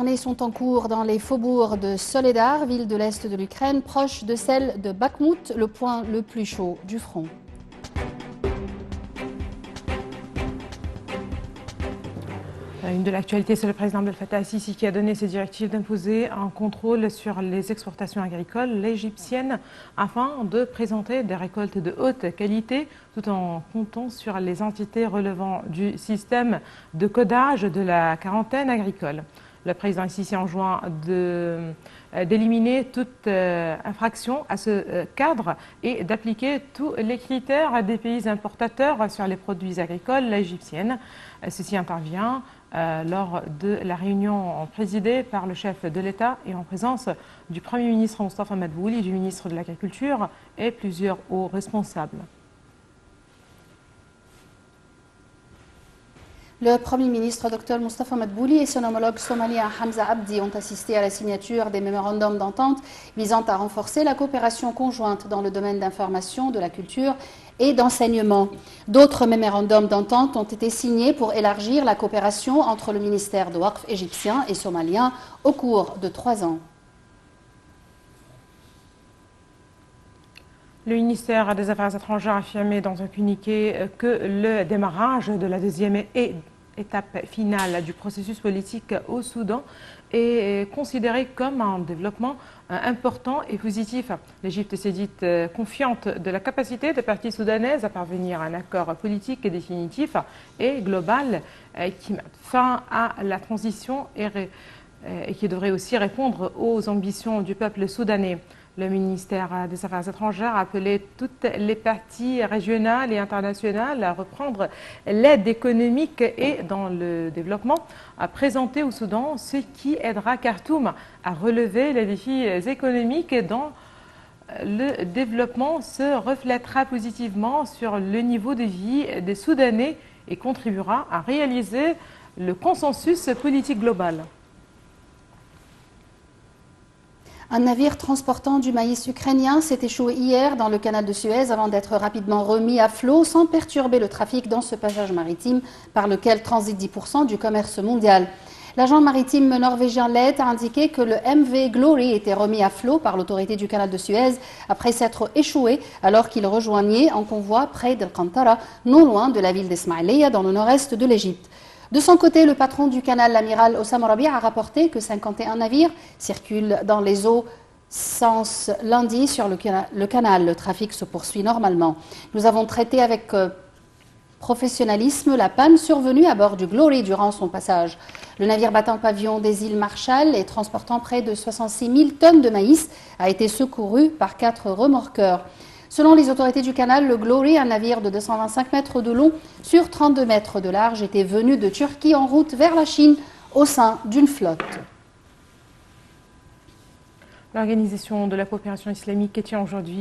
acharnées sont en cours dans les faubourgs de Soledar, ville de l'Est de l'Ukraine, proche de celle de Bakhmout, le point le plus chaud du front. Une de l'actualité, c'est le président Abdel Fattah al-Sisi qui a donné ses directives d'imposer un contrôle sur les exportations agricoles égyptiennes afin de présenter des récoltes de haute qualité tout en comptant sur les entités relevant du système de codage de la quarantaine agricole. Le président al-Sisi enjoint d'éliminer toute infraction à ce cadre et d'appliquer tous les critères des pays importateurs sur les produits agricoles égyptiennes. Ceci intervient lors de la réunion présidée par le chef de l'État et en présence du Premier ministre Mostafa Madbouli, du ministre de l'Agriculture et plusieurs hauts responsables. Le Premier ministre Dr Mostafa Madbouli et son homologue somalien Hamza Abdi ont assisté à la signature des mémorandums d'entente visant à renforcer la coopération conjointe dans le domaine d'information, de la culture et d'enseignement. D'autres mémorandums d'entente ont été signés pour élargir la coopération entre le ministère de Waqf égyptien et somalien au cours de 3 ans. Le ministère des Affaires étrangères a affirmé dans un communiqué que le démarrage de la deuxième étape finale du processus politique au Soudan est considéré comme un développement important et positif. L'Égypte s'est dite confiante de la capacité des parties soudanaises à parvenir à un accord politique définitif et global qui met fin à la transition et qui devrait aussi répondre aux ambitions du peuple soudanais. Le ministère des Affaires étrangères a appelé toutes les parties régionales et internationales à reprendre l'aide économique et dans le développement, à présenter au Soudan ce qui aidera Khartoum à relever les défis économiques dont le développement se reflètera positivement sur le niveau de vie des Soudanais et contribuera à réaliser le consensus politique global. Un navire transportant du maïs ukrainien s'est échoué hier dans le canal de Suez avant d'être rapidement remis à flot sans perturber le trafic dans ce passage maritime par lequel transite 10% du commerce mondial. L'agent maritime norvégien LED a indiqué que le MV Glory était remis à flot par l'autorité du canal de Suez après s'être échoué alors qu'il rejoignait en convoi près d'El-Qantara, non loin de la ville d'Esmaïlia dans le nord-est de l'Égypte. De son côté, le patron du canal, l'amiral Osam Rabi, a rapporté que 51 navires circulent dans les eaux sens lundi sur le canal. Le trafic se poursuit normalement. Nous avons traité avec professionnalisme la panne survenue à bord du Glory durant son passage. Le navire battant pavillon des îles Marshall et transportant près de 66 000 tonnes de maïs a été secouru par 4 remorqueurs. Selon les autorités du canal, le Glory, un navire de 225 mètres de long sur 32 mètres de large, était venu de Turquie en route vers la Chine au sein d'une flotte. L'Organisation de la coopération islamique tient aujourd'hui